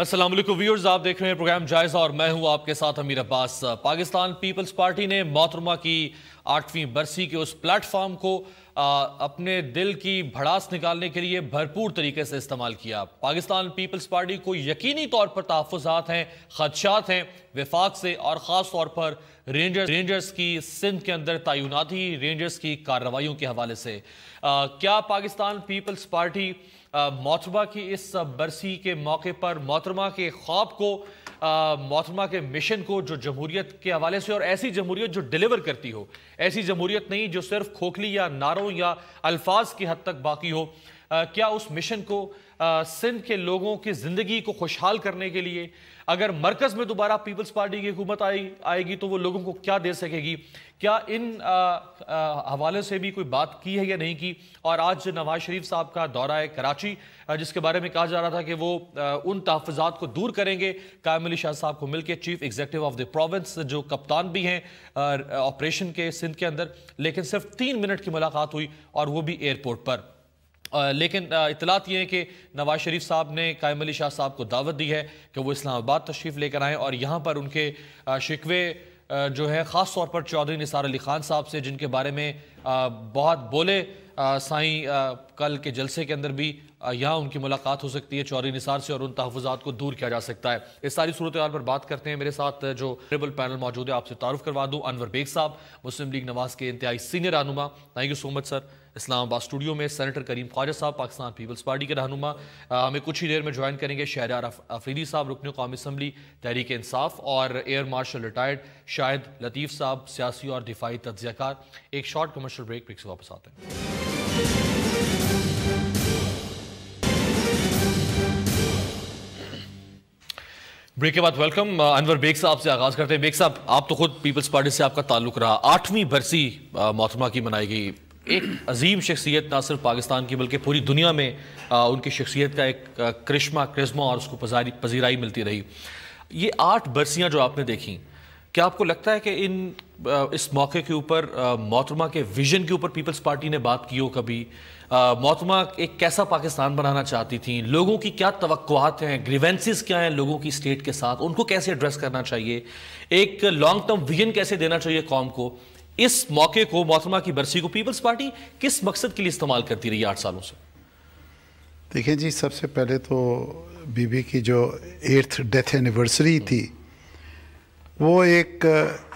السلام علیکم ویورز، آپ دیکھ رہے ہیں پروگرام جائزہ اور میں ہوں آپ کے ساتھ امیر عباس۔ پاکستان پیپلز پارٹی نے محترمہ کی 8ویں برسی کے اس پلیٹ فارم کو اپنے دل کی بھڑاس نکالنے کے لیے بھرپور طریقے سے استعمال کیا۔ پاکستان پیپلز پارٹی کو یقینی طور پر تحفظات ہیں، خدشات ہیں وفاق سے، اور خاص طور پر رینجرز کی سندھ کے اندر تعیناتی، رینجرز کی کارروائیوں کے حوالے سے۔ کیا پاکستان پیپلز پارٹی محترمہ کی اس برسی کے موقع پر محترمہ کے خواب کو، محترمہ کے مشن کو، جو جمہوریت کے حوالے سے، اور ایسی جمہوریت جو ڈیلیور کرتی ہو، ایسی جمہوریت نہیں جو صرف کھوکھلی یا نعروں یا الفاظ کی حد تک باقی ہو، کیا اس مشن کو سندھ کے لوگوں کی زندگی کو خوشحال کرنے کے لیے اگر مرکز میں دوبارہ پیپلز پارٹی کی حکومت آئے گی تو وہ لوگوں کو کیا دے سکے گی؟ کیا ان حوالے سے بھی کوئی بات کی ہے یا نہیں کی؟ اور آج نواز شریف صاحب کا دورہ ہے کراچی، جس کے بارے میں کہا جا رہا تھا کہ وہ ان تحفظات کو دور کریں گے قائم علی شاہ صاحب کو مل کے، chief executive of the province, جو کپتان بھی ہیں آپریشن کے سندھ کے اندر، لیکن صرف 3 منٹ کی ملاقات ہوئی اور وہ بھی ایئرپورٹ پر۔ لیکن اطلاعات یہ ہے کہ نواز شریف صاحب نے قائم علی شاہ صاحب کو دعوت دی ہے کہ وہ اسلام آباد تشریف لے کر آئیں اور یہاں پر ان کے شکوے جو ہے خاص طور پر چودھری نثار علی خان صاحب سے، جن کے بارے میں بہت بولے سائیں کل کے جلسے کے اندر بھی، یہاں ان کی ملاقات ہو سکتی ہے چودھری نثار سے اور ان تحفظات کو دور کیا جا سکتا ہے۔ اس ساری صورتحال پر بات کرتے ہیں، میرے ساتھ جو ٹریبل پینل موجود ہے آپ سے تعارف کروا دوں۔ انور بیگ صاحب، مسلم لیگ نواز کے انتہائی سینئر رہنما، تھینک یو سو مچ سر۔ اسلام آباد اسٹوڈیو میں سینیٹر کریم خواجہ صاحب، پاکستان پیپلز پارٹی کے رہنما، ہمیں کچھ ہی دیر میں جوائن کریں گے شہریار افریدی صاحب، رکن قومی اسمبلی تحریک انصاف، اور ایئر مارشل ریٹائرڈ شاہد لطیف صاحب، سیاسی اور دفاعی تجزیہ کار۔ ایک شارٹ کمرشل بریک سے واپس آتے ہیں۔ بریک کے بعد ویلکم۔ انور بیگ صاحب سے آغاز کرتے ہیں۔ بیگ صاحب، آپ تو خود پیپلز پارٹی سے آپ کا تعلق رہا، 8ویں برسی محترمہ کی منائی گئی، ایک عظیم شخصیت، نہ صرف پاکستان کی بلکہ پوری دنیا میں ان کی شخصیت کا ایک کرشمہ اور اس کو پذیرائی ملتی رہی۔ یہ 8 برسیاں جو آپ نے دیکھیں، کیا آپ کو لگتا ہے کہ اس موقع کے اوپر محترمہ کے ویژن کے اوپر پیپلز پارٹی نے بات کی ہو کبھی؟ محترمہ ایک کیسا پاکستان بنانا چاہتی تھیں؟ لوگوں کی کیا توقعات ہیں، گریونسز کیا ہیں لوگوں کی اسٹیٹ کے ساتھ، ان کو کیسے ایڈریس کرنا چاہیے، ایک لانگ ٹرم ویژن کیسے دینا چاہیے قوم کو؟ اس موقع کو، محترمہ کی برسی کو، پیپلز پارٹی کس مقصد کے لیے استعمال کرتی رہی 8 سالوں سے؟ دیکھیں جی، سب سے پہلے تو بی بی کی جو 8th ڈیتھ اینیورسری تھی، وہ ایک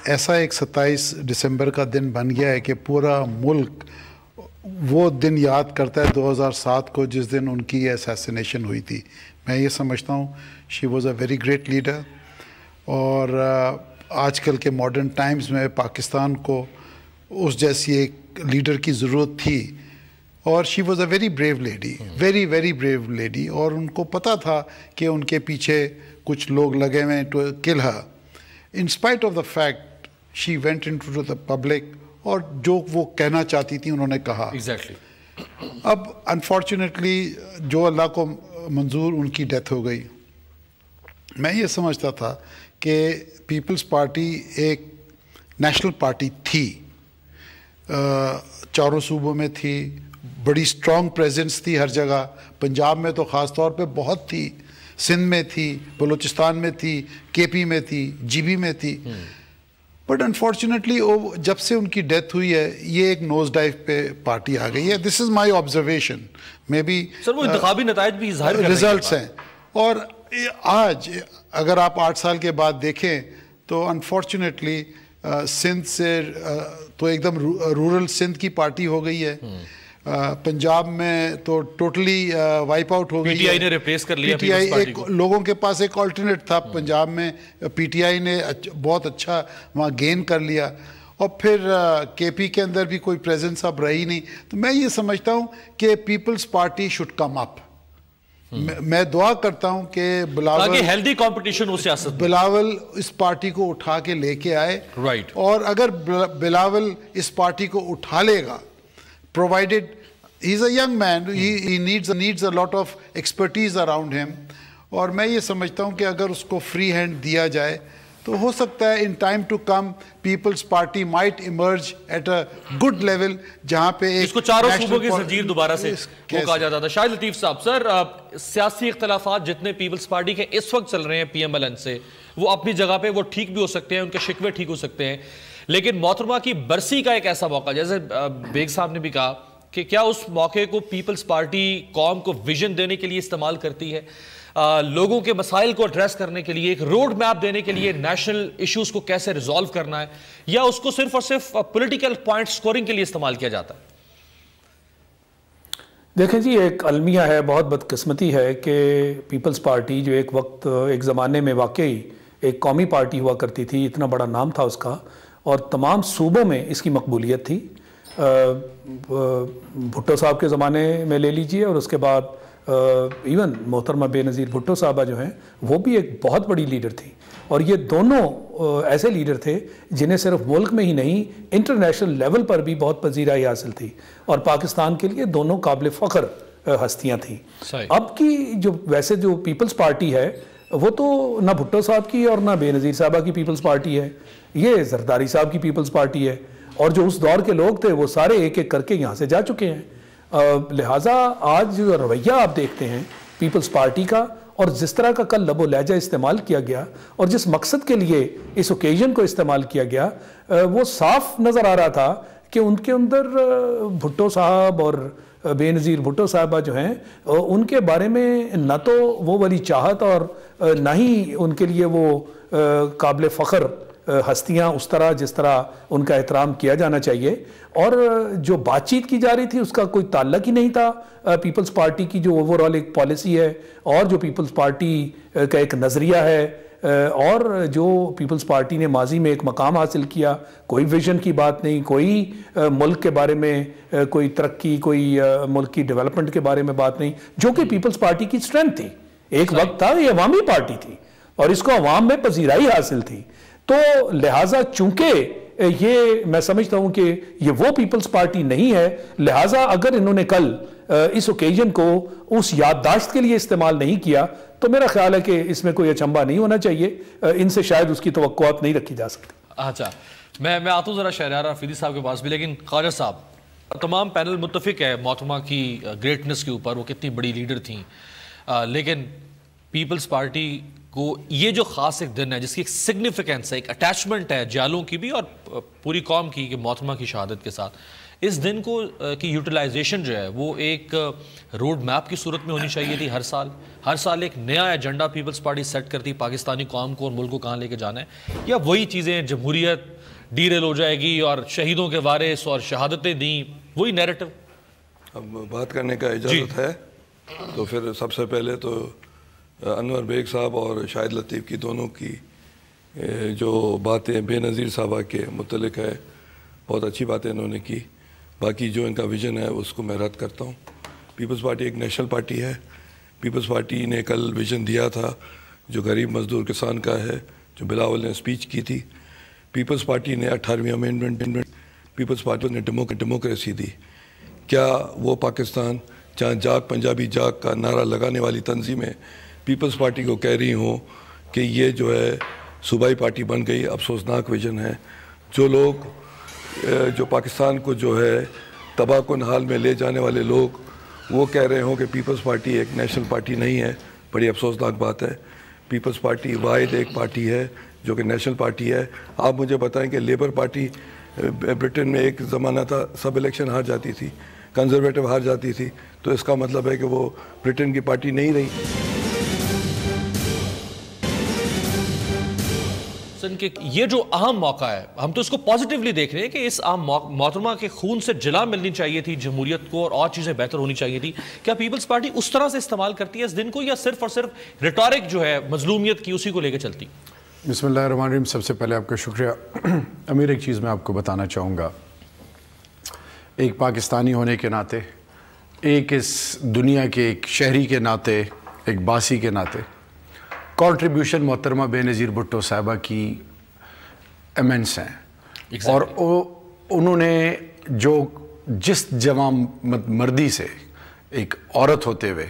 ایسا 27 دسمبر کا دن بن گیا ہے کہ پورا ملک وہ دن یاد کرتا ہے 2007 کو، جس دن ان کی اسیسینیشن ہوئی تھی۔ میں یہ سمجھتا ہوں she was a very great leader, اور آج کل کے ماڈرن ٹائمز میں پاکستان کو اس جیسی ایک لیڈر کی ضرورت تھی، اور she was a very brave lady, very very brave lady, اور ان کو پتہ تھا کہ ان کے پیچھے کچھ لوگ لگے ہوئے ہیں to kill her. In spite of the fact she went into the public, اور جو وہ کہنا چاہتی تھی انہوں نے کہا۔ اب انفارچونیٹلی جو اللہ کو منظور، ان کی ڈیتھ ہو گئی۔ میں یہ سمجھتا تھا کہ پیپلز پارٹی ایک نیشنل پارٹی تھی، 4 صوبوں میں تھی، بڑی اسٹرانگ پریزنس تھی ہر جگہ، پنجاب میں تو خاص طور پہ بہت تھی، سندھ میں تھی، بلوچستان میں تھی، کے پی میں تھی، جی بی میں تھی۔ بٹ انفارچونیٹلی جب سے ان کی ڈیتھ ہوئی ہے، یہ ایک نوز ڈائیو پہ پارٹی آ گئی ہے۔ دس از مائی آبزرویشن، مے بی سر وہ انتخابی نتائج بھی ظاہر کرتے ہیں، ریزلٹس ہیں۔ اور آج اگر آپ 8 سال کے بعد دیکھیں تو انفارچونیٹلی سندھ سے تو ایک دم رورل سندھ کی پارٹی ہو گئی ہے، پنجاب میں تو ٹوٹلی وائپ آؤٹ ہو گئی ہے، پی ٹی آئی نے ریپلیس کر لیا۔ پی ٹی آئی ایک لوگوں کے پاس ایک آلٹرنیٹ تھا پنجاب میں، پی ٹی آئی نے بہت اچھا وہاں گین کر لیا، اور پھر کے پی کے اندر بھی کوئی پریزنس اب رہی نہیں۔ تو میں یہ سمجھتا ہوں کہ پیپلز پارٹی شوڈ کم اپ۔ میں دعا کرتا ہوں کہ ہیلدی کمپٹیشن ہو سیاست، بلاول اس پارٹی کو اٹھا کے لے کے آئے، اور اگر بلاول اس پارٹی کو اٹھا لے گا، provided he's a young man, he needs a lot of expertise around him، اور میں یہ سمجھتا ہوں کہ اگر اس کو فری ہینڈ دیا جائے تو ہو سکتا ہے in time to come Peoples Party might emerge at a good level جہاں پہ اس کو چاروں صوبوں کی زنجیر دوبارہ سے وہ کہا جاتا تھا. شاہد لطیف صاحب, سر سیاسی اختلافات جتنے پیپلز پارٹی کے اس وقت چل رہے ہیں پی ایم ایل این سے, وہ اپنی جگہ پہ وہ ٹھیک بھی ہو سکتے ہیں, ان کے شکوے ٹھیک ہو سکتے ہیں, لیکن محترمہ کی برسی کا ایک ایسا موقع, جیسے بیگ صاحب نے بھی کہا کہ کیا اس موقع کو پیپلز پارٹی قوم کو ویژن دینے کے لیے استعمال کرتی ہے, لوگوں کے مسائل کو ایڈریس کرنے کے لیے, ایک روڈ میپ دینے کے لیے, نیشنل ایشوز کو کیسے ریزالو کرنا ہے, یا اس کو صرف اور صرف پولیٹیکل پوائنٹ سکورنگ کے لیے استعمال کیا جاتا ہے؟ دیکھیں جی, ایک المیہ ہے, بہت بدقسمتی ہے کہ پیپلز پارٹی جو ایک وقت ایک زمانے میں واقعی ایک قومی پارٹی ہوا کرتی تھی, اتنا بڑا نام تھا اس کا, اور تمام صوبوں میں اس کی مقبولیت تھی. بھٹو صاحب کے زمانے میں لے لیجئے, اور اس کے بعد ایون محترمہ بے نظیر بھٹو صاحبہ جو ہیں وہ بھی ایک بہت بڑی لیڈر تھی, اور یہ دونوں ایسے لیڈر تھے جنہیں صرف ملک میں ہی نہیں انٹرنیشنل لیول پر بھی بہت پذیرائی حاصل تھی, اور پاکستان کے لیے دونوں قابل فخر ہستیاں تھیں. اب کی جو ویسے جو پیپلز پارٹی ہے وہ تو نہ بھٹو صاحب کی اور نہ بے نظیر صاحبہ کی پیپلز پارٹی ہے, یہ زرداری صاحب کی پیپلز پارٹی ہے, اور جو اس دور کے لوگ تھے وہ سارے ایک ایک کر کے یہاں سے جا چکے ہیں. لہٰذا آج جو رویہ آپ دیکھتے ہیں پیپلز پارٹی کا, اور جس طرح کا کل لب و لہجہ استعمال کیا گیا اور جس مقصد کے لیے اس اوکیزن کو استعمال کیا گیا, وہ صاف نظر آ رہا تھا کہ ان کے اندر بھٹو صاحب اور بے نظیر بھٹو صاحبہ جو ہیں ان کے بارے میں نہ تو وہ والی چاہت اور نہ ہی ان کے لیے وہ قابل فخر ہستیاں اس طرح جس طرح ان کا احترام کیا جانا چاہیے, اور جو بات چیت کی جا رہی تھی اس کا کوئی تعلق ہی نہیں تھا پیپلز پارٹی کی جو اوور آل ایک پالیسی ہے, اور جو پیپلز پارٹی کا ایک نظریہ ہے, اور جو پیپلز پارٹی نے ماضی میں ایک مقام حاصل کیا. کوئی ویژن کی بات نہیں, کوئی ملک کے بارے میں کوئی ترقی, کوئی ملک کی ڈیولپمنٹ کے بارے میں بات نہیں, جو کہ پیپلز پارٹی کی اسٹرینتھ تھی. ایک وقت تھا یہ عوامی پارٹی تھی اور اس کو عوام میں پذیرائی حاصل تھی. تو لہٰذا چونکہ یہ میں سمجھتا ہوں کہ یہ وہ پیپلز پارٹی نہیں ہے, لہٰذا اگر انہوں نے کل اس اوکیزن کو اس یادداشت کے لیے استعمال نہیں کیا تو میرا خیال ہے کہ اس میں کوئی اچنبھا نہیں ہونا چاہیے, ان سے شاید اس کی توقعات نہیں رکھی جا سکتی. اچھا, میں آتا ہوں ذرا شہریار افریدی صاحب کے پاس بھی, لیکن خواجہ صاحب تمام پینل متفق ہے محترمہ کی گریٹنس کے اوپر, وہ کتنی بڑی لیڈر تھیں, لیکن پیپلز پارٹی کو یہ جو خاص ایک دن ہے جس کی ایک سگنیفیکنس ہے, ایک اٹیچمنٹ ہے جالوں کی بھی اور پوری قوم کی کہ محترمہ کی شہادت کے ساتھ, اس دن کو کی یوٹیلائزیشن جو ہے وہ ایک روڈ میپ کی صورت میں ہونی چاہیے تھی. ہر سال ایک نیا ایجنڈا پیپلز پارٹی سیٹ کرتی پاکستانی قوم کو اور ملک کو کہاں لے کے جانا ہے, یا وہی چیزیں جمہوریت ڈی ریل ہو جائے گی اور شہیدوں کے وارث اور شہادتیں دیں, وہی نیریٹو. اب بات کرنے کا اجازت ہے تو پھر سب سے پہلے تو انور بیگ صاحب اور شاہد لطیف کی دونوں کی جو باتیں بے نظیر صاحبہ کے متعلق ہے, بہت اچھی باتیں انہوں نے کی. باقی جو ان کا ویژن ہے اس کو میں رد کرتا ہوں. پیپلز پارٹی ایک نیشنل پارٹی ہے. پیپلز پارٹی نے کل ویژن دیا تھا جو غریب مزدور کسان کا ہے, جو بلاول نے اسپیچ کی تھی. پیپلز پارٹی نے 18ویں امینڈمنٹ, پیپلز پارٹی نے ڈیموکریسی دی. کیا وہ پاکستان جہاں جاگ پنجابی جاگ کا نعرہ لگانے والی تنظیمیں پیپلز پارٹی کو کہہ رہی ہوں کہ یہ جو ہے صوبائی پارٹی بن گئی؟ افسوسناک ویژن ہے. جو لوگ جو پاکستان کو جو ہے تباہ کن حال میں لے جانے والے لوگ وہ کہہ رہے ہوں کہ پیپلز پارٹی ایک نیشنل پارٹی نہیں ہے, بڑی افسوسناک بات ہے. پیپلز پارٹی واحد ایک پارٹی ہے جو کہ نیشنل پارٹی ہے. آپ مجھے بتائیں کہ لیبر پارٹی برٹن میں ایک زمانہ تھا سب الیکشن ہار جاتی تھی, کنزرویٹو ہار جاتی تھی, تو اس کا مطلب ہے کہ وہ برٹن کی پارٹی نہیں رہی. کہ یہ جو اہم موقع ہے ہم تو اس کو پازیٹیولی دیکھ رہے ہیں کہ اس اہم محترمہ کے خون سے جلا ملنی چاہیے تھی جمہوریت کو اور چیزیں بہتر ہونی چاہیے تھی. کیا پیپلز پارٹی اس طرح سے استعمال کرتی ہے اس دن کو, یا صرف اور صرف ریٹورک جو ہے مظلومیت کی اسی کو لے کے چلتی؟ بسم اللہ الرحمن الرحیم. سب سے پہلے آپ کا شکریہ. امیر, ایک چیز میں آپ کو بتانا چاہوں گا, ایک پاکستانی ہونے کے ناطے, ایک اس دنیا کے ایک شہری کے ناطے, ایک باسی کے ناطے, کنٹریبیوشن محترمہ بے نظیر بھٹو صاحبہ کی ایمنس ہیں. اور انہوں نے جو جس جوان مردی سے ایک عورت ہوتے ہوئے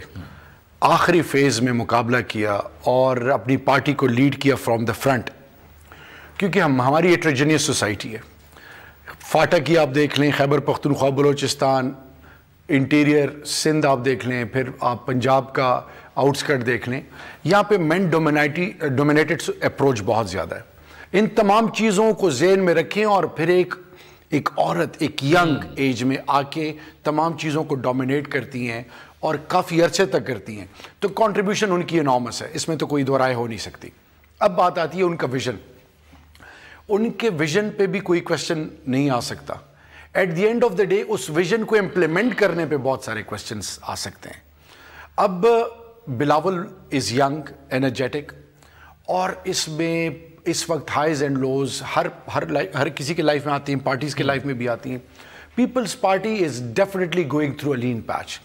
آخری فیز میں مقابلہ کیا اور اپنی پارٹی کو لیڈ کیا فرام دا فرنٹ, کیونکہ ہماری ایٹروجینیس سوسائٹی ہے. فاٹا کی آپ دیکھ لیں, خیبر پختونخوا, بلوچستان, انٹیریئر سندھ آپ دیکھ لیں, پھر آپ پنجاب کا آؤٹسکٹ دیکھ لیں, یہاں پہ مین ڈومینیٹڈ اپروچ بہت زیادہ ہے. ان تمام چیزوں کو ذہن میں رکھیں اور پھر ایک عورت ایک ینگ ایج میں آ کے تمام چیزوں کو ڈومینیٹ کرتی ہیں اور کافی عرصے تک کرتی ہیں, تو کنٹریبیوشن ان کی انارمس ہے, اس میں تو کوئی دو رائے ہو نہیں سکتی. اب بات آتی ہے ان کا ویژن. ان کے ویژن پہ بھی کوئی کوشچن نہیں آ سکتا. At the end of the day اس ویژن کو امپلیمنٹ کرنے پہ بہت سارے کوشچنس آ سکتے ہیں. اب بلاول از ینگ, انرجیٹک, اور اس میں اس وقت ہائیز اینڈ لوز ہر کسی کے لائف میں آتی ہیں, پارٹیز کے لائف میں بھی آتی ہیں. Peoples Party is definitely going through a lean patch,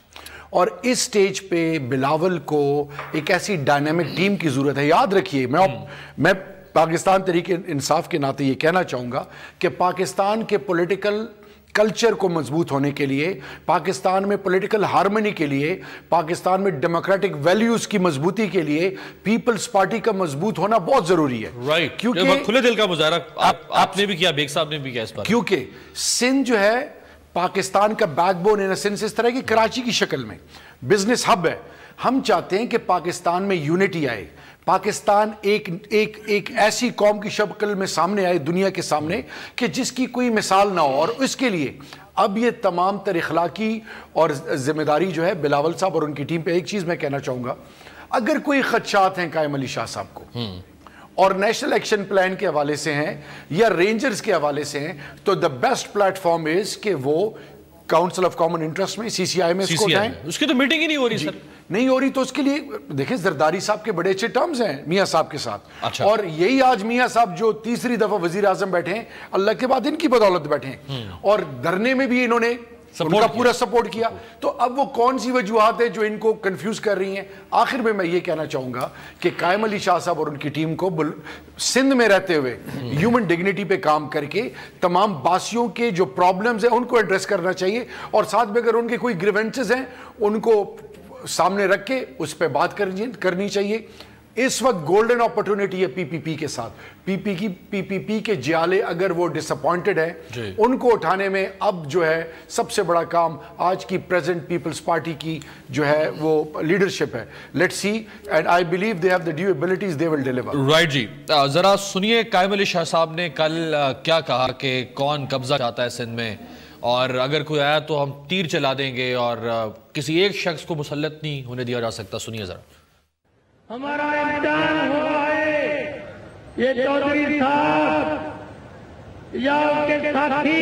اور اس سٹیج پہ بلاول کو ایک ایسی ڈائنامک ٹیم کی ضرورت ہے. یاد رکھیے, میں پاکستان تحریک انصاف کے ناطے یہ کہنا چاہوں گا کہ پاکستان کے پولیٹیکل کلچر کو مضبوط ہونے کے لیے, پاکستان میں پولیٹیکل ہارمنی کے لیے, پاکستان میں ڈیموکریٹک ویلیوز کی مضبوطی کے لیے پیپلز پارٹی کا مضبوط ہونا بہت ضروری ہے. رائٹ, کیونکہ کھلے دل کا مظاہرہ آپ نے بھی کیا, بیگ صاحب نے بھی کیا اس پر, کیونکہ سندھ جو ہے پاکستان کا بیک بون ان سینس اس طرح کی کراچی کی شکل میں بزنس ہب ہے. ہم چاہتے ہیں کہ پاکستان میں یونٹی آئے, پاکستان ایک ایسی قوم کی شکل میں سامنے آئے دنیا کے سامنے کہ جس کی کوئی مثال نہ ہو. اور اس کے لیے اب یہ تمام تر اخلاقی اور ذمہ داری جو ہے بلاول صاحب اور ان کی ٹیم پہ. ایک چیز میں کہنا چاہوں گا, اگر کوئی خدشات ہیں قائم علی شاہ صاحب کو اور نیشنل ایکشن پلان کے حوالے سے ہیں یا رینجرز کے حوالے سے ہیں, تو دا بیسٹ پلیٹ فارم از کہ وہ کاؤنسل آف کامن انٹرسٹ میں سی سی آئی میں اس کو اٹھائیں. اس کی تو میٹنگ ہی نہیں ہو رہی سر. نہیں ہو رہی, تو اس کے لیے دیکھیں زرداری صاحب کے بڑے اچھے ٹرمز ہیں میاں صاحب کے ساتھ. اچھا. اور یہی آج میاں صاحب جو تیسری دفعہ وزیر اعظم بیٹھے ہیں, اللہ کے بعد ان کی بدولت بیٹھے ہیں, اور دھرنے میں بھی انہوں نے ان کا پورا سپورٹ کیا. تو اب وہ کون سی وجوہات ہیں جو ان کو کنفیوز کر رہی ہیں؟ آخر میں یہ کہنا چاہوں گا کہ قائم علی شاہ صاحب اور ان کی ٹیم کو سندھ میں رہتے ہوئے ہیومن ڈگنیٹی پہ کام کر کے تمام باسیوں کے جو پرابلمز ہیں ان کو ایڈریس کرنا چاہیے, اور ساتھ میں اگر ان کے کوئی گریونسز ہیں ان کو سامنے رکھ کے اس پہ بات کرنی چاہیے. اس وقت گولڈن اپرچونٹی ہے پی پی پی کے ساتھ. پی پی پی کے جیالے اگر وہ ڈس اپوائنٹڈ ہیں ان کو اٹھانے میں اب جو ہے سب سے بڑا کام آج کی پریزنٹ پیپلز پارٹی کی جو ہے وہ لیڈرشپ ہے. Let's see, and I believe they have the due abilities, they will deliver. Right جی, ذرا سنیے قائم علی شاہ صاحب نے کل کیا کہا کہ کون قبضہ چاہتا ہے سندھ میں, اور اگر کوئی آیا تو ہم تیر چلا دیں گے اور کسی ایک شخص کو مسلط نہیں ہونے دیا جا سکتا. سنیے ذرا. ہمارا امتحان ہوا ہے, یہ چودھری صاحب یا اس کے ساتھی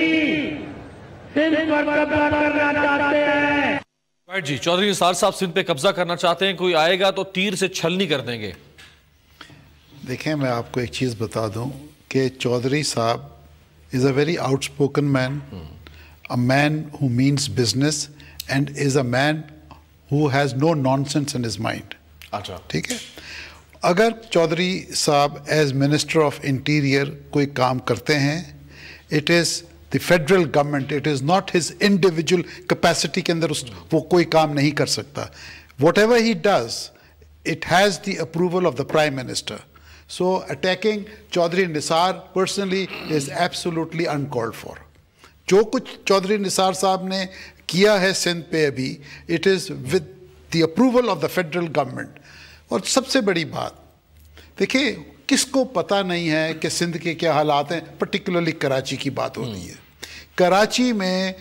سندھ پر قبضہ کرنا چاہتے ہیں. رائٹ جی, چودھری نثار صاحب سندھ پہ قبضہ کرنا چاہتے ہیں, کوئی آئے گا تو تیر سے چھلنی کر دیں گے. دیکھیں میں آپ کو ایک چیز بتا دوں کہ چودھری صاحب is a very outspoken man, a man who means business and is a man who has no nonsense in his mind. اچھا ٹھیک ہے. اگر چودھری صاحب ایز منسٹر آف انٹیریئر کوئی کام کرتے ہیں, it is the federal government, it is not his individual capacity کے اندر وہ کوئی کام نہیں کر سکتا. Whatever he does it has the approval of the prime minister. So attacking Chaudhry Nisar personally is absolutely uncalled for. جو کچھ چودھری نثار صاحب نے کیا ہے سندھ پہ ابھی, it is with the approval of the federal government. اور سب سے بڑی بات دیکھیں, کس کو پتہ نہیں ہے کہ سندھ کے کیا حالات ہیں, پرٹیکولرلی کراچی کی بات ہو رہی ہے. کراچی میں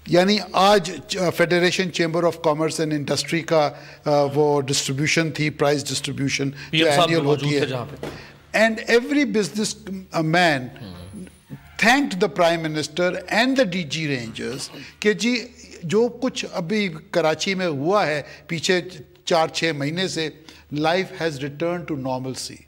یعنی آج federation chamber of commerce and industry کا وہ ڈسٹریبیوشن تھی, پرائز ڈسٹریبیوشن جو اینیل ہوتی ہے, and every business man thanked the Prime Minister and the DG Rangers کہ جی جو کچھ ابھی کراچی میں ہوا ہے پیچھے 4-6 مہینے سے, life has returned to normalcy.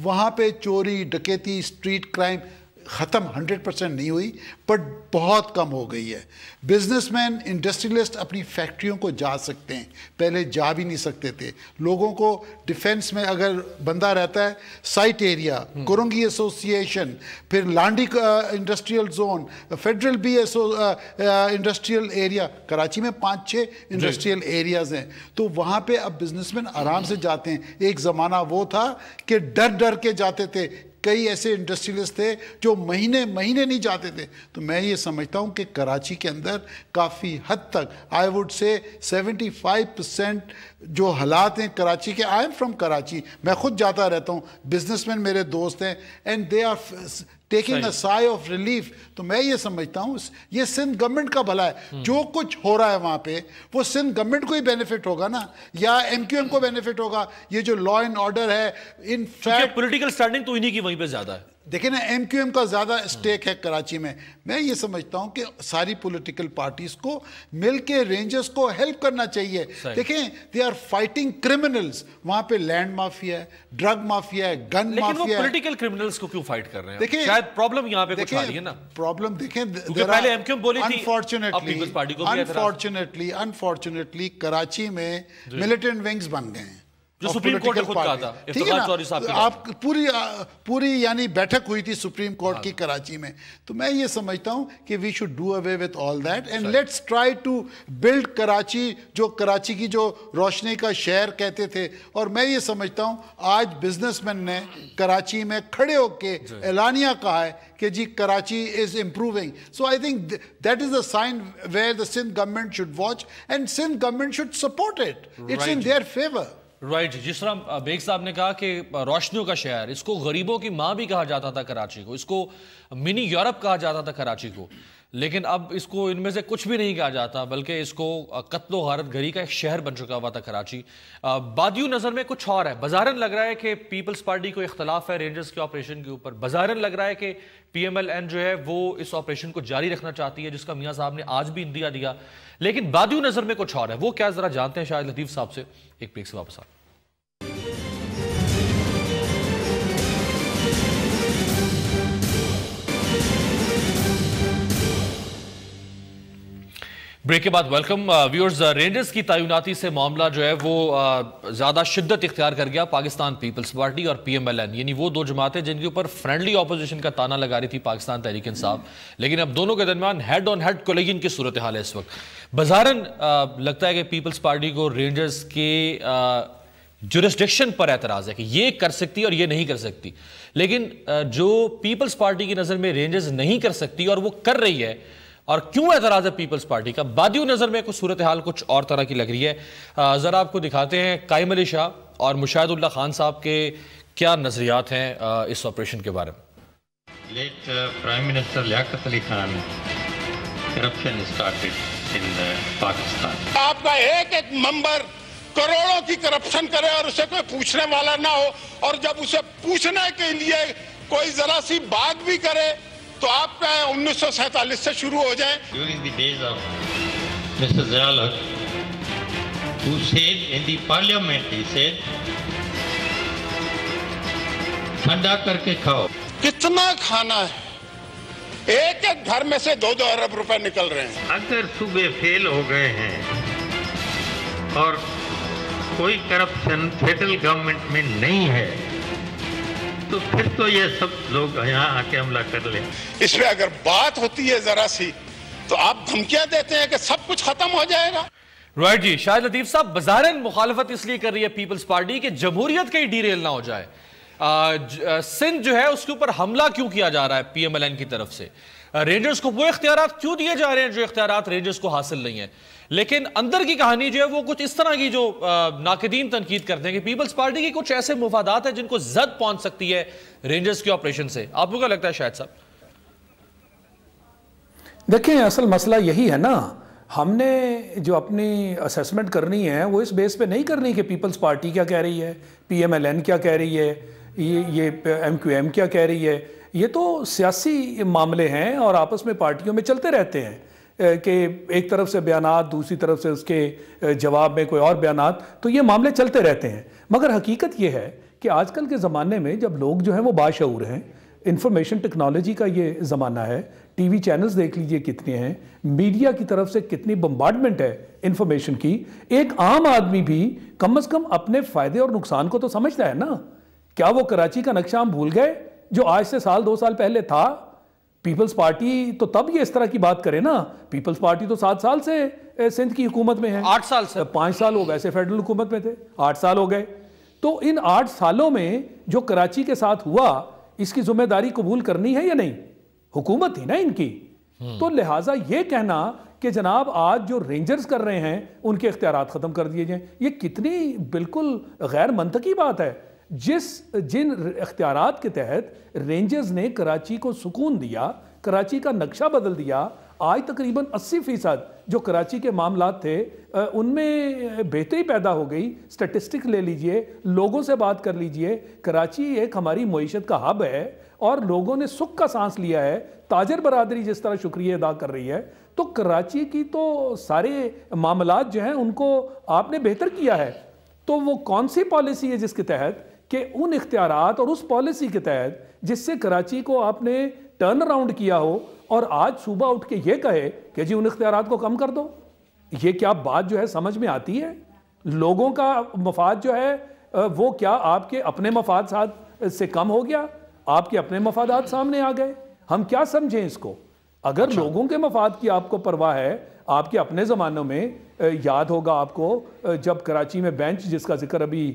وہاں پہ چوری ڈکیتی اسٹریٹ کرائم ختم 100% نہیں ہوئی, بٹ بہت کم ہو گئی ہے. بزنس مین انڈسٹریلسٹ اپنی فیکٹریوں کو جا سکتے ہیں, پہلے جا بھی نہیں سکتے تھے. لوگوں کو ڈیفینس میں اگر بندہ رہتا ہے, سائٹ ایریا, کرنگی ایسوسیشن, پھر لانڈی انڈسٹریل زون, فیڈرل بھی انڈسٹریل ایریا, کراچی میں 5-6 انڈسٹریل ایریاز ہیں, تو وہاں پہ اب بزنس مین آرام سے جاتے ہیں. ایک زمانہ وہ تھا کہ ڈر ڈر کے جاتے تھے کئی ایسے انڈسٹریلسٹ تھے جو مہینے نہیں جاتے تھے. تو میں یہ سمجھتا ہوں کہ کراچی کے اندر کافی حد تک آئی ووڈ سے 75% جو حالات ہیں کراچی کے. آئی ایم فرام کراچی, میں خود جاتا رہتا ہوں, بزنس مین میرے دوست ہیں, and they are taking a sigh of relief. تو میں یہ سمجھتا ہوں یہ سندھ گورنمنٹ کا بھلا ہے. جو کچھ ہو رہا ہے وہاں پہ وہ سندھ گورنمنٹ کو ہی بینیفٹ ہوگا نا, یا ایم کیو ایم کو بینیفٹ ہوگا. یہ جو لا اینڈ آرڈر ہے, ان فیکٹ پولیٹیکل سٹینڈنگ تو انہی کی وہیں پہ زیادہ ہے. دیکھیں نا, ایم کیو ایم کا زیادہ اسٹیک ہے کراچی میں. میں یہ سمجھتا ہوں کہ ساری پولیٹیکل پارٹیز کو مل کے رینجرز کو ہیلپ کرنا چاہیے. دیکھیں دے آر فائٹنگ کرمنلز. وہاں پہ لینڈ مافیا ہے, ڈرگ مافیا ہے, گن مافیا ہے. لیکن وہ پولیٹیکل کرمنلز کو کیوں فائٹ کر رہے ہیں؟ دیکھیں شاید پرابلم یہاں پہ کچھ آ رہی ہے نا. پرابلم دیکھیں پہلے ایم کیو ایم بولی تھی, انفارچونیٹلی کراچی میں ملیٹنٹ ونگز بن گئے ہیں, جو سپریم کورٹ نے خود کہا تھا. آپ پوری یعنی بیٹھک ہوئی تھی سپریم کورٹ کی کراچی میں. تو میں یہ سمجھتا ہوں کہ we should do away with all that and let's try to build Karachi, جو کراچی کی جو روشنی کا شہر کہتے تھے. اور میں یہ سمجھتا ہوں آج بزنس مین نے کراچی میں کھڑے ہو کے اعلانیہ کہا ہے کہ جی Karachi is improving. So I think that is a sign where the Sindh government should watch and Sindh government should support it. It's in their favour. Right. جس طرح بیگ صاحب نے کہا کہ روشنیوں کا شہر, اس کو غریبوں کی ماں بھی کہا جاتا تھا کراچی کو, اس کو منی یورپ کہا جاتا تھا کراچی کو, لیکن اب اس کو ان میں سے کچھ بھی نہیں کہا جاتا, بلکہ اس کو قتل و غارت گری کا ایک شہر بن چکا ہوا تھا کراچی. بادیو نظر میں کچھ اور ہے. بظاہراً لگ رہا ہے کہ پیپلز پارٹی کو اختلاف ہے رینجرز کے آپریشن کے اوپر. بظاہراً لگ رہا ہے کہ پی ایم ایل این جو ہے وہ اس آپریشن کو جاری رکھنا چاہتی ہے, جس کا میاں صاحب نے آج بھی اندیا دیا. لیکن بادیو نظر میں کچھ اور ہے. وہ کیا, ذرا جانتے ہیں شاہد لطیف صاحب سے. ایک بریک سے واپس آ. بریک کے بعد ویلکم ویورز. رینجرز کی تعیناتی سے معاملہ جو ہے وہ زیادہ شدت اختیار کر گیا پاکستان پیپلز پارٹی اور پی ایم ایل این, یعنی وہ دو جماعتیں جن کے اوپر فرینڈلی اپوزیشن کا تانا لگا رہی تھی پاکستان تحریک انصاف. لیکن اب دونوں کے درمیان ہیڈ آن ہیڈ کولیجن کی صورتحال ہے اس وقت. بظاہراً لگتا ہے کہ پیپلز پارٹی کو رینجرز کے جورسڈکشن پر اعتراض ہے کہ یہ کر سکتی اور یہ نہیں کر سکتی. لیکن جو پیپلز پارٹی کی نظر میں رینجرز نہیں کر سکتی اور وہ کر رہی ہے, اور کیوں اعتراض ہے پیپلز پارٹی کا, بادیو نظر میں کچھ صورتحال کچھ اور طرح کی لگ رہی ہے. ذرا آپ کو دکھاتے ہیں قائم علی شاہ اور مشاہد اللہ خان صاحب کے کیا نظریات ہیں اس آپریشن کے بارے میں. Late prime minister Liaquat Ali Khan, corruption started in Pakistan. آپ کا ایک ممبر کروڑوں کی کرپشن کرے اور اسے کوئی پوچھنے والا نہ ہو, اور جب اسے پوچھنے کے لیے کوئی ذرا سی بات بھی کرے تو آپ کا 1947 سے شروع ہو جائیں. During the days of Mr. Ziaul Haq, who said in the parliament, he said, ٹھنڈا کر کے کھاؤ. کتنا کھانا ہے, ایک ایک گھر میں سے 2-2 ارب روپے نکل رہے ہیں. اگر صوبے فیل ہو گئے ہیں اور کوئی کرپشن فیڈرل گورنمنٹ میں نہیں ہے تو پھر تو یہ سب لوگ یہاں آ کے حملہ کر لیں. اس میں اگر بات ہوتی ہے ذرا سی تو آپ دھمکیاں دیتے ہیں کہ سب کچھ ختم ہو جائے گا. رائٹ جی. شاہد لطیف صاحب, بظاہراً مخالفت اس لیے کر رہی ہے پیپلز پارٹی کہ جمہوریت کہیں ڈیریل نہ ہو جائے. سندھ جو ہے اس کے اوپر حملہ کیوں کیا جا رہا ہے پی ایم ایل این کی طرف سے, رینجرز کو وہ اختیارات کیوں دیے جا رہے ہیں جو اختیارات رینجرز کو حاصل نہیں ہیں. لیکن اندر کی کہانی جو ہے وہ کچھ اس طرح کی جو ناقدین تنقید کرتے ہیں کہ پیپلز پارٹی کی کچھ ایسے مفادات ہیں جن کو زد پہنچ سکتی ہے رینجرز کے آپریشن سے. آپ کو کیا لگتا ہے شاہد صاحب؟ دیکھیں اصل مسئلہ یہی ہے نا, ہم نے جو اپنی اسیسمنٹ کرنی ہے وہ اس بیس پہ نہیں کرنی کہ پیپلز پارٹی کیا کہہ رہی ہے, پی ایم ایل این کیا کہہ رہی ہے, یہ ایم کیو ایم کیا کہہ رہی ہے. یہ تو سیاسی معاملے ہیں اور آپس میں پارٹیوں میں چلتے رہتے ہیں کہ ایک طرف سے بیانات, دوسری طرف سے اس کے جواب میں کوئی اور بیانات, تو یہ معاملے چلتے رہتے ہیں. مگر حقیقت یہ ہے کہ آج کل کے زمانے میں جب لوگ جو ہیں وہ باشعور ہیں, انفارمیشن ٹیکنالوجی کا یہ زمانہ ہے, ٹی وی چینلز دیکھ لیجئے کتنے ہیں, میڈیا کی طرف سے کتنی بمبارڈمنٹ ہے انفارمیشن کی, ایک عام آدمی بھی کم از کم اپنے فائدے اور نقصان کو تو سمجھتا ہے نا. کیا وہ کراچی کا نقشہ ہم بھول گئے جو آج سے 2 سال پہلے تھا؟ پیپلز پارٹی تو تب یہ اس طرح کی بات کرے نا. پیپلز پارٹی تو 7 سال سے سندھ کی حکومت میں ہے. 8 سال سے 5 سال ہو, ویسے فیڈرل حکومت میں تھے, 8 سال ہو گئے. تو ان 8 سالوں میں جو کراچی کے ساتھ ہوا اس کی ذمہ داری قبول کرنی ہے یا نہیں؟ حکومت تھی نا ان کی. تو لہٰذا یہ کہنا کہ جناب آج جو رینجرز کر رہے ہیں ان کے اختیارات ختم کر دیے جائیں، یہ کتنی بالکل غیر منطقی بات ہے. جن اختیارات کے تحت رینجرز نے کراچی کو سکون دیا، کراچی کا نقشہ بدل دیا، آج تقریباً 80% جو کراچی کے معاملات تھے ان میں بہتری پیدا ہو گئی. سٹیٹسٹک لے لیجئے، لوگوں سے بات کر لیجئے. کراچی ایک ہماری معیشت کا ہب ہے اور لوگوں نے سکھ کا سانس لیا ہے. تاجر برادری جس طرح شکریہ ادا کر رہی ہے، تو کراچی کی تو سارے معاملات جو ہیں ان کو آپ نے بہتر کیا ہے. تو وہ کون سی پالیسی ہے جس کے تحت کہ ان اختیارات اور اس پالیسی کے تحت جس سے کراچی کو آپ نے ٹرن اراؤنڈ کیا ہو اور آج صوبہ اٹھ کے یہ کہے کہ جی ان اختیارات کو کم کر دو؟ یہ کیا بات جو ہے سمجھ میں آتی ہے؟ لوگوں کا مفاد جو ہے وہ کیا آپ کے اپنے مفاد سے کم ہو گیا؟ آپ کے اپنے مفادات سامنے آ گئے؟ ہم کیا سمجھیں اس کو؟ اگر لوگوں کے مفاد کی آپ کو پرواہ ہے، آپ کے اپنے زمانوں میں یاد ہوگا آپ کو جب کراچی میں بینچ جس کا ذکر ابھی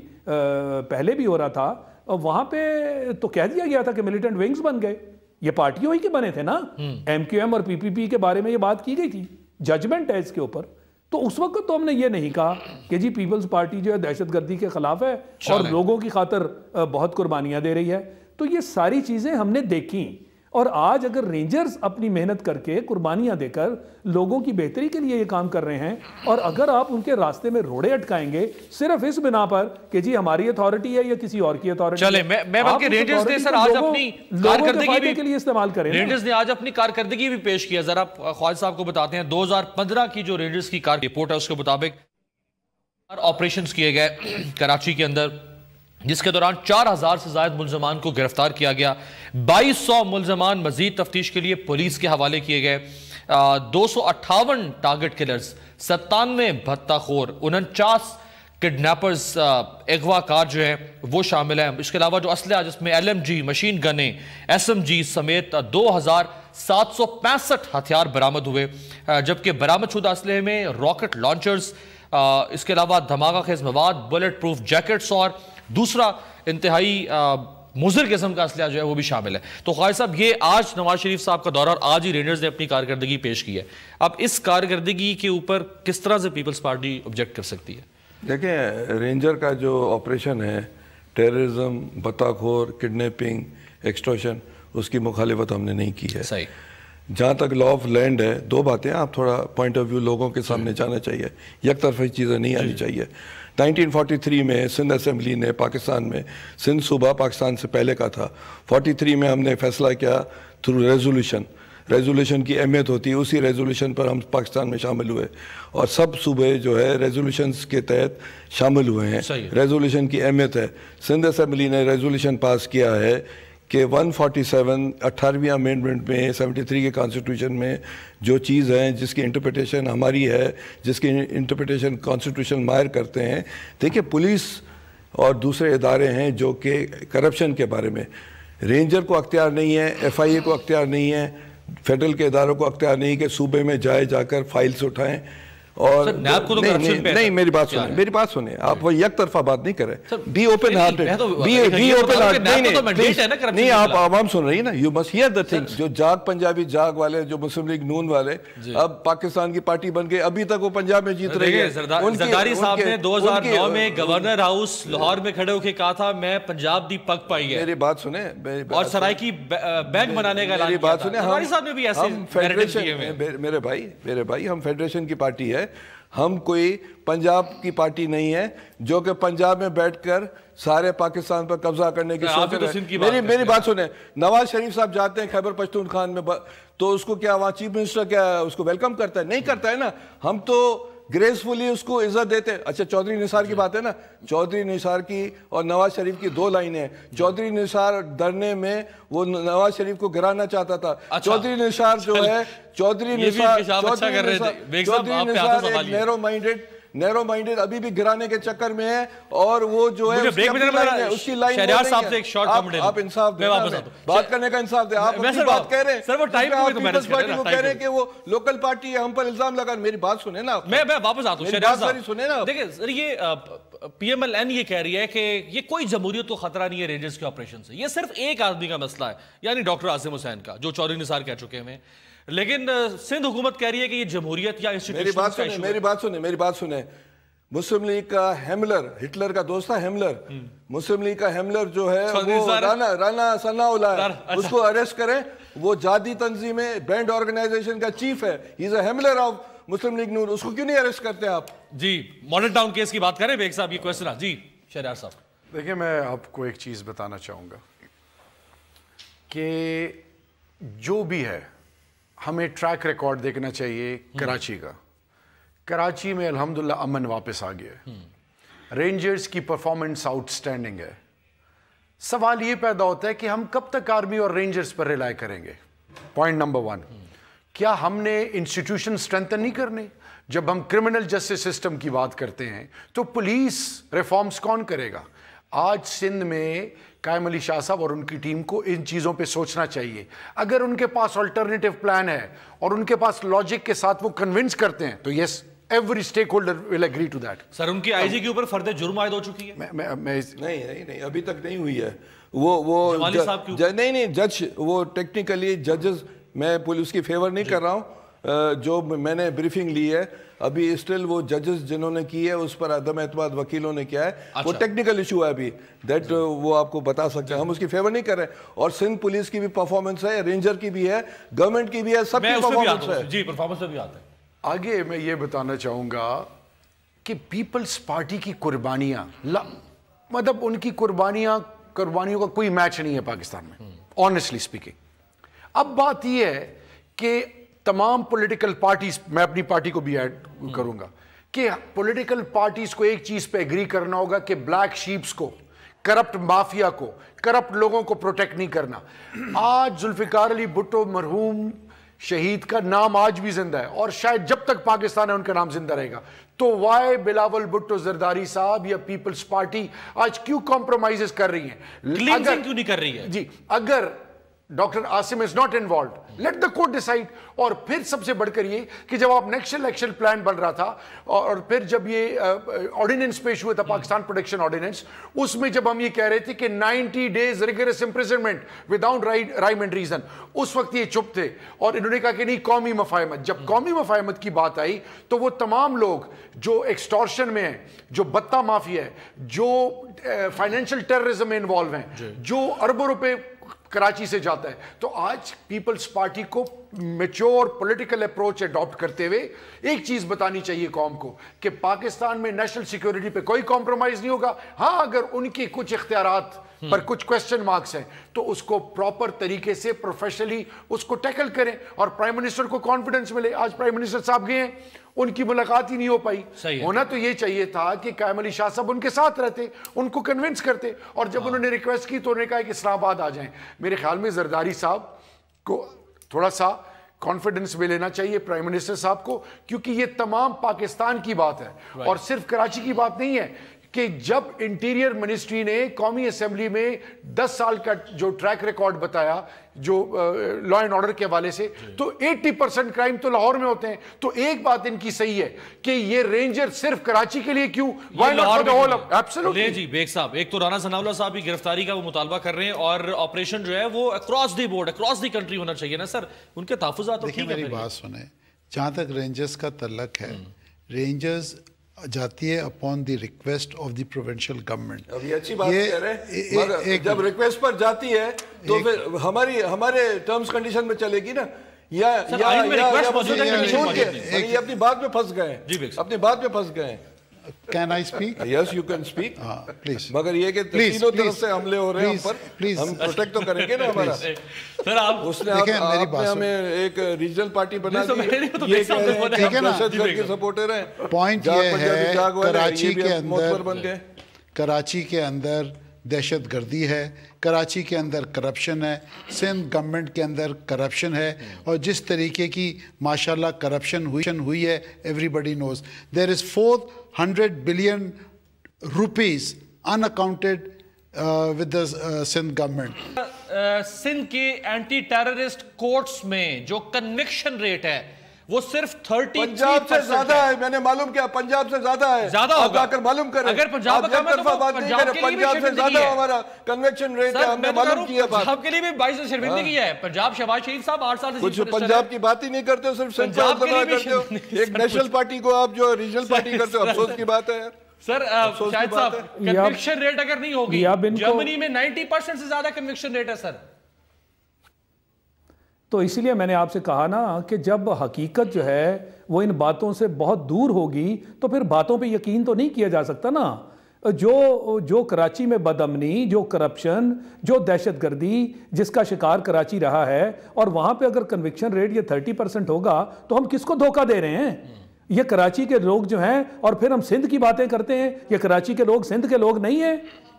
پہلے بھی ہو رہا تھا، وہاں پہ تو کہہ دیا گیا تھا کہ ملیٹنٹ ونگز بن گئے. یہ پارٹیوں ہی کے بنے تھے نا. ایم کیو ایم اور پی پی پی کے بارے میں یہ بات کی گئی تھی، ججمنٹ ہے اس کے اوپر. تو اس وقت تو ہم نے یہ نہیں کہا کہ جی پیپلز پارٹی جو ہے دہشت گردی کے خلاف ہے اور لوگوں کی خاطر بہت قربانیاں دے رہی ہے. تو یہ ساری چیزیں ہم نے دیکھیں. اور آج اگر رینجرز اپنی محنت کر کے قربانیاں دے کر لوگوں کی بہتری کے لیے یہ کام کر رہے ہیں، اور اگر آپ ان کے راستے میں روڑے اٹکائیں گے صرف اس بنا پر کہ جی ہماری اتھارٹی ہے یا کسی اور کی اتھارٹی، چلے میں بلکہ رینجرز نے سر آج اپنی کارکردگی کے لیے استعمال کریں. رینجرز نے آج اپنی کارکردگی بھی پیش کیا. ذرا خواجہ صاحب کو بتاتے ہیں 2015 کی جو رینجرز کی کار رپورٹ ہے اس کے مطابق آپریشنز کیے گئے کراچی کے اندر، جس کے دوران 4000 سے زائد ملزمان کو گرفتار کیا گیا. 2200 ملزمان مزید تفتیش کے لیے پولیس کے حوالے کیے گئے. 258 ٹارگٹ کلرز، 97 بھتہ خور، 49 کڈنیپرز، اغوا کار جو ہیں وہ شامل ہیں. اس کے علاوہ جو اسلحہ جس میں LMG، مشین گنیں، SMG سمیت 2765 ہتھیار برآمد ہوئے، جبکہ برآمد شدہ اسلحے میں راکٹ لانچرز، اس کے علاوہ دھماکہ خیز مواد، بلٹ پروف جیکٹس اور دوسرا انتہائی مضر قسم کا اسلحہ جو ہے وہ بھی شامل ہے. تو خواجہ صاحب یہ آج نواز شریف صاحب کا دورہ اور آج ہی رینجرز نے اپنی کارکردگی پیش کی ہے. اب اس کارکردگی کے اوپر کس طرح سے پیپلز پارٹی آبجیکٹ کر سکتی ہے؟ دیکھیں رینجر کا جو آپریشن ہے، ٹیررزم، بھتہ خور، کڈنیپنگ، ایکسٹورشن، اس کی مخالفت ہم نے نہیں کی ہے. صحیح. جہاں تک لا آف لینڈ ہے، دو باتیں آپ تھوڑا پوائنٹ آف ویو لوگوں کے سامنے جانا چاہیے، یک طرفی چیزیں نہیں آنی چاہیے. 1943 میں سندھ اسمبلی نے پاکستان میں، سندھ صوبہ پاکستان سے پہلے کا تھا، 43 میں ہم نے فیصلہ کیا تھرو ریزولوشن کی اہمیت ہوتی ہے، اسی ریزولوشن پر ہم پاکستان میں شامل ہوئے اور سب صوبے جو ہے ریزولوشنز کے تحت شامل ہوئے ہیں. ریزولوشن کی اہمیت ہے. سندھ اسمبلی نے ریزولوشن پاس کیا ہے کہ 147 18ویں امینڈمنٹ میں 73 کے کانسٹیٹیوشن میں جو چیز ہے جس کی انٹرپریٹیشن ہماری ہے، جس کی انٹرپریٹیشن کانسٹیٹیوشن ماہر کرتے ہیں. دیکھیں پولیس اور دوسرے ادارے ہیں جو کہ کرپشن کے بارے میں، رینجر کو اختیار نہیں ہے، FIA کو اختیار نہیں ہے، فیڈرل کے اداروں کو اختیار نہیں کہ صوبے میں جا کر فائلز اٹھائیں. اور نہیں میری بات سنیں آپ وہ یک طرفہ بات نہیں کریں. بی اوپن ہارٹڈ، نہیں آپ عوام سن رہی ہیں نا. You must hear the things. جو جاگ پنجابی جاگ والے، جو مسلم لیگ نون والے اب پاکستان کی پارٹی بن گئے، ابھی تک وہ پنجاب میں جیت رہی ہے. زرداری صاحب نے 2009 میں گورنر ہاؤس لاہور میں کھڑے ہو کے کہا تھا میں پنجاب دی پگ پائی ہے. میری بات سنیں اور سرائکی بینک بنانے کا اعلان کیا تھا. زرداری صاحب نے بھی ایسے نیریٹو کیے ہوئے. میرے بھائی ہم فیڈریشن کی پارٹی ہے، ہم کوئی پنجاب کی پارٹی نہیں ہے جو کہ پنجاب میں بیٹھ کر سارے پاکستان پر قبضہ کرنے کی سوچ رہے ہیں. میری بات سنیں، نواز شریف صاحب جاتے ہیں خیبر پختونخوا میں تو اس کو کیا وہاں چیف منسٹر کیا اس کو ویلکم کرتا ہے؟ نہیں کرتا ہے نا. ہم تو گریسفلی اس کو عزت دیتے. اچھا چودھری نثار کی بات ہے نا، چودھری نثار کی اور نواز شریف کی دو لائنیں ہیں. چودھری نثار دھرنے میں وہ نواز شریف کو گرانا چاہتا تھا. چودھری نثار جو ہے، چودھری نثار ایک نیرو مائنڈڈ نیرو مائنڈڈ ابھی بھی گرانے کے چکر میں ہے, اور وہ جو ہے اس کی لائن شہریار صاحب سے ایک شارٹ کمنٹ آپ انصاف دیں, بات کرنے کا انصاف دیں. آپ اپنی بات کہہ رہے ہیں, سر وہ ٹائم کو پیپلز پارٹی کو کہہ رہے ہیں کہ وہ لوکل پارٹی ہے, ہم پر الزام لگا. میری بات سنیں نا, میں واپس آتا ہوں. شہریار صاحب سنیں نا, دیکھیں سر یہ پی ایم ایل این یہ کہہ رہی ہے کہ یہ کوئی جمہوریت کو خطرہ نہیں ہے رینجرز کے آپریشن سے, یہ صرف ایک آدمی کا مسئلہ ہے, یعنی ڈاکٹر عاصم حسین کا, جو چودھری نثار کہہ چکے ہیں. لیکن سندھ حکومت کہہ رہی ہے کہ یہ جمہوریت یا میری بات سنیں. مسلم لیگ کا ہیملر, ہٹلر کا دوست تھا ہیملر, مسلم لیگ کا ہیملر جو ہے وہ رانا ثناء اللہ ہے, اس کو اریسٹ کریں. وہ جہادی تنظیم ہے, بینڈ آرگنائزیشن کا چیف ہے, ہی از اے ہیملر آف مسلم لیگ نون, اس کو کیوں نہیں اریسٹ کرتے آپ؟ جی ماڈل ٹاؤن کیس کی بات کریں بیگ صاحب, یہ کوئسچن ہے. جی شہریار صاحب. دیکھیں میں آپ کو ایک چیز بتانا چاہوں گا کہ جو بھی ہے ہمیں ٹریک ریکارڈ دیکھنا چاہیے کراچی کا. کراچی میں الحمدللہ امن واپس آ گیا ہے, رینجرز کی پرفارمنس آؤٹ سٹینڈنگ ہے. سوال یہ پیدا ہوتا ہے کہ ہم کب تک آرمی اور رینجرز پر ریلائی کریں گے. پوائنٹ نمبر 1, کیا ہم نے انسٹیٹیوشن سٹرینتھن نہیں کرنے؟ جب ہم کرمنل جسٹس سسٹم کی بات کرتے ہیں تو پولیس ریفارمز کون کرے گا؟ آج سندھ میں قائم علی شاہ صاحب اور ان کی ٹیم کو ان چیزوں پہ سوچنا چاہیے. اگر ان کے پاس آلٹرنیٹیو پلان ہے اور ان کے پاس لاجک کے ساتھ وہ کنونس کرتے ہیں تو yes, every stake holder will agree to that. Sir ان کی آئی جی کے اوپر فرد جرم عائد ہو چکی ہے؟ نہیں ابھی تک نہیں ہوئی ہے. وہ نہیں جج, وہ ٹیکنیکلی ججز, میں پولیس کی فیور نہیں کر رہا ہوں, جو میں نے بریفنگ لی ہے ابھی اسٹل وہ ججز جنہوں نے کی ہے اس پر عدم اعتماد وکیلوں نے کیا ہے, وہ ٹیکنیکل ایشو ہے ابھی, دیٹ وہ آپ کو بتا سکتے ہیں. ہم اس کی فیور نہیں کر رہے. اور سندھ پولیس کی بھی پرفارمنس ہے, رینجر کی بھی ہے, گورنمنٹ کی بھی ہے, سب کی پرفارمنس ہے. جی پرفارمنس پہ بھی آتا ہے. آگے میں یہ بتانا چاہوں گا کہ پیپلز پارٹی کی قربانیاں, مطلب ان کی قربانیوں کا کوئی میچ نہیں ہے پاکستان میں, آنیسٹلی اسپیکنگ. اب بات یہ ہے کہ تمام پولیٹیکل پارٹیز, میں اپنی پارٹی کو بھی ایڈ کروں گا, کہ پولیٹیکل پارٹیز کو ایک چیز پہ ایگری کرنا ہوگا کہ بلیک شیپس کو, کرپٹ مافیا کو, کرپٹ لوگوں کو پروٹیکٹ نہیں کرنا. آج ذوالفقار علی بھٹو مرحوم شہید کا نام آج بھی زندہ ہے, اور شاید جب تک پاکستان ہے ان کا نام زندہ رہے گا. تو وائی بلاول بھٹو زرداری صاحب یا پیپلز پارٹی آج کیوں کمپرومائزز کر رہی ہیں؟ کیوں نہیں کر رہی ہے؟ جی اگر doctor Asim is not involved, let the court decide. اور پھر سب سے بڑھ کر یہ کہ جب آپ نیکسٹ الیکشن پلان بن رہا تھا, اور پھر جب یہ آرڈیننس پیش ہوا تھا پاکستان پروٹیکشن آرڈیننس, اس میں جب ہم یہ کہہ رہے تھے کہ 90 days rigorous imprisonment without rhyme and reason, اس وقت یہ چپ تھے اور انہوں نے کہا کہ نہیں قومی مفاہمت. جب قومی مفاہمت کی بات آئی تو وہ تمام لوگ جو ایکسٹورشن میں ہیں, جو بتہ مافیا ہے, جو فائنینشیل ٹیررزم میں انوالو ہیں, جو اربوں روپے کراچی سے جاتا ہے, تو آج پیپلز پارٹی کو میچور پولیٹیکل اپروچ اڈاپٹ کرتے ہوئے ایک چیز بتانی چاہیے قوم کو کہ پاکستان میں نیشنل سیکیورٹی پہ کوئی کمپرومائز نہیں ہوگا. ہاں اگر ان کے کچھ اختیارات پر کچھ کوسچن مارکس ہیں تو اس کو پراپر طریقے سے پروفیشنلی اس کو ٹیکل کریں, اور پرائم منسٹر کو کانفیڈنس ملے. آج پرائم منسٹر صاحب گئے ہیں, ان کی ملاقات ہی نہیں ہو پائی. ہونا تو یہ چاہیے تھا کہ قائم علی شاہ صاحب ان کے ساتھ رہتے, ان کو کنونس کرتے, اور جب انہوں نے ریکویسٹ کی تو انہوں نے کہا کہ اسلام آباد آ جائیں. میرے خیال میں زرداری صاحب کو تھوڑا سا کانفیڈنس میں لینا چاہیے پرائم منسٹر صاحب کو, کیونکہ یہ تمام پاکستان کی بات ہے اور صرف کراچی کی بات نہیں ہے. کہ جب انٹیریئر منسٹری نے قومی اسمبلی میں 10 سال کا جو ٹریک ریکارڈ بتایا جو لا اینڈ آرڈر کے حوالے سے, تو 80% کرائم تو لاہور میں ہوتے ہیں. تو ایک بات ان کی صحیح ہے کہ یہ رینجر صرف کراچی کے لیے کیوں, جی بیگ صاحب, ایک تو رانا ثناء اللہ صاحب کی گرفتاری کا وہ مطالبہ کر رہے ہیں, اور آپریشن جو ہے وہ across the board, across the country ہونا چاہیے نا سر, ان کے تحفظات. دیکھیں میری بات سنیں, جہاں تک رینجرز کا تعلق ہے, رینجرز جاتی ہے upon the request of the provincial government. اب یہ اچھی بات کہہ رہے ہیں, مگر جب ریکویسٹ پر جاتی ہے تو پھر ہمارے ٹرمز کنڈیشن میں چلے گی نا, یا اپنی بات میں پھنس گئے ہیں, اپنی بات میں پھنس گئے ہیں. Can I speak? Yes, you can speak. Please. مگر یہ کہ تینوں طرف سے حملے ہو رہے ہیں ہم پر, ہم پروٹیکٹ تو کریں گے نا ہمارا. سر آپ اس نے آپ نے ہمیں ایک ریجنل پارٹی بنا دی, یہ کہہ رہے ہیں کہ ہم دہشت گرد کے سپورٹر ہیں. پوائنٹ یہ ہے کراچی کے اندر دہشت گردی ہے, کراچی کے اندر کرپشن ہے, سندھ گورنمنٹ کے اندر کرپشن ہے, اور جس طریقے کی ماشاءاللہ کرپشن ہوئی ہے everybody knows. There is 400 billion rupees in accounted with the Sindh government. Sindh کے اینٹی ٹیررسٹ کورٹس میں جو کنوکشن ریٹ ہے وہ صرف 30%. پنجاب سے زیادہ ہے, میں نے معلوم کیا, پنجاب سے زیادہ ہے. زیادہ ہوگا, آپ جا کر معلوم کریں. اگر پنجاب کا بات نہیں کریں, پنجاب سے زیادہ ہمارا کنویکشن ریٹ ہے, ہم نے معلوم کیا. پنجاب کے لیے بھی 22 شرمندگی کیا ہے. پنجاب شہباز شریف صاحب 8 سال سے کچھ پنجاب کی بات ہی نہیں کرتے ہو, صرف پنجاب کرتے ہو. ایک نیشنل پارٹی کو آپ جو ریجنل پارٹی کرتے ہو, افسوس کی بات ہے یار. سر شاہد صاحب, کنوکشن ریٹ اگر نہیں ہوگی, جرمنی میں 90% سے زیادہ کنوکشن ریٹ ہے سر. تو اسی لیے میں نے آپ سے کہا نا کہ جب حقیقت جو ہے وہ ان باتوں سے بہت دور ہوگی تو پھر باتوں پہ یقین تو نہیں کیا جا سکتا نا. جو کراچی میں بدامنی, جو کرپشن, جو دہشت گردی جس کا شکار کراچی رہا ہے, اور وہاں پہ اگر کنوکشن ریٹ یہ 30% ہوگا تو ہم کس کو دھوکہ دے رہے ہیں؟ یہ کراچی کے لوگ جو ہیں, اور پھر ہم سندھ کی باتیں کرتے ہیں, یہ کراچی کے لوگ سندھ کے لوگ نہیں ہیں.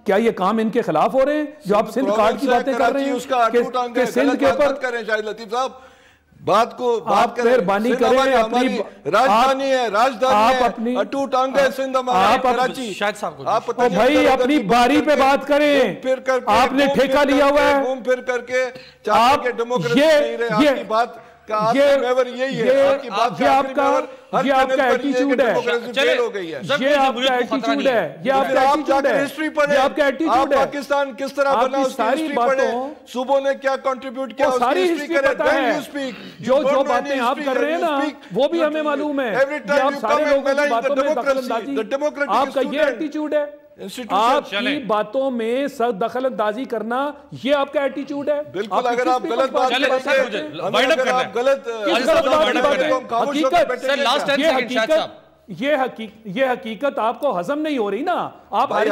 کیا یہ کام ان کے خلاف ہو رہے ہیں جو آپ سندھ کارڈ کی باتیں کر رہے ہیں کہ سندھ کے اوپر شاہد لطیف صاحب بات کو آپ مہربانی کریں, اپنی راجدھانی ہے, راجدھانی ہے, اٹو ٹانگ ہے سندھ ہمارا کراچی. شاہد صاحب کو بھائی اپنی باری پہ بات کریں, آپ نے ٹھیکہ لیا ہوا ہے. گھوم پھر کر کے چاہتے کہ ڈیموکریسی نہیں رہے, آپ کی بات یہ آپ کا ایٹیچیوڈ ہے, یہ آپ کا ایٹیچیوڈ ہے, یہ آپ کا ایٹیچیوڈ ہے, یہ آپ کا ایٹیچیوڈ ہے. پاکستان کس طرح بنا اس کی ہسٹری پڑھیں, صوبوں نے کیا کنٹریبیوٹ کیا, ساری ہسٹری پتا ہے. جو باتیں آپ کر رہے ہیں نا وہ بھی ہمیں معلوم ہے. آپ سارے لوگوں کی باتوں میں دخل اندازی, آپ کا یہ ایٹیچیوڈ ہے. آپ کی باتوں میں دخل اندازی کرنا یہ آپ کا ایٹیچیوڈ ہے. بالکل, اگر آپ غلط بات یہ حقیقت آپ کو ہضم نہیں ہو رہی نا. آپ آئے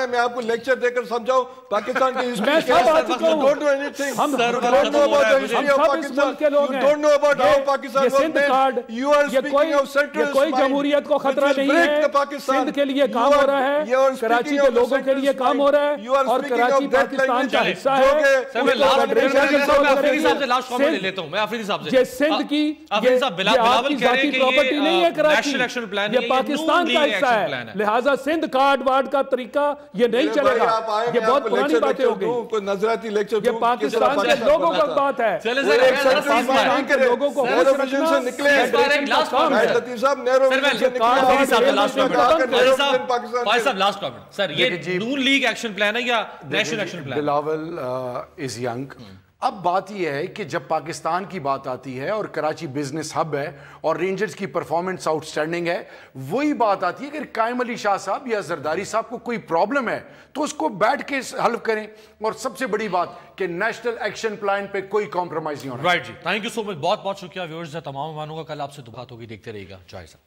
میں آپ کو لیکچر دے کر سمجھاؤں پاکستان کی ہسٹری. میں سب آ چکا ہوں, ہم سب اس ملک کے لوگ ہیں. یہ سندھ کارڈ, یہ کوئی جمہوریت کو خطرہ نہیں ہے. سندھ کے لیے کام ہو رہا ہے, کراچی کے لوگوں کے لیے کام ہو رہا ہے, اور کراچی پاکستان کا حصہ ہے. یہ سندھ کی آپ کی ذاتی پراپرٹی نہیں ہے کراچی, یہ پاکستان کا حصہ ہے. لہٰذا سندھ کارڈ وارڈ کا طریقہ یہ نہیں چلے گا, یہ بہت پرانی باتیں ہو گئی. نظراتی لیکچر یہ پاکستان کے لوگوں کا بات ہے, پاکستان کے لوگوں کو سر یہ نون لیگ ایکشن پلان ہے یا نیشنل ایکشن پلان؟ بلاول از ینگ. اب بات یہ ہے کہ جب پاکستان کی بات آتی ہے اور کراچی بزنس ہب ہے اور رینجرز کی پرفارمنس آؤٹ سٹینڈنگ ہے, وہی بات آتی ہے کہ قائم علی شاہ صاحب یا زرداری صاحب کو کوئی پرابلم ہے تو اس کو بیٹھ کے حل کریں. اور سب سے بڑی بات کہ نیشنل ایکشن پلان پہ کوئی کمپرومائز نہیں ہونا. رائٹ جی, تھینک یو سو مچ, بہت بہت شکریہ. ویورز ہے تمام مہمانوں کا, کل آپ سے بات ہوگی, دیکھتے رہیے گا جائزہ.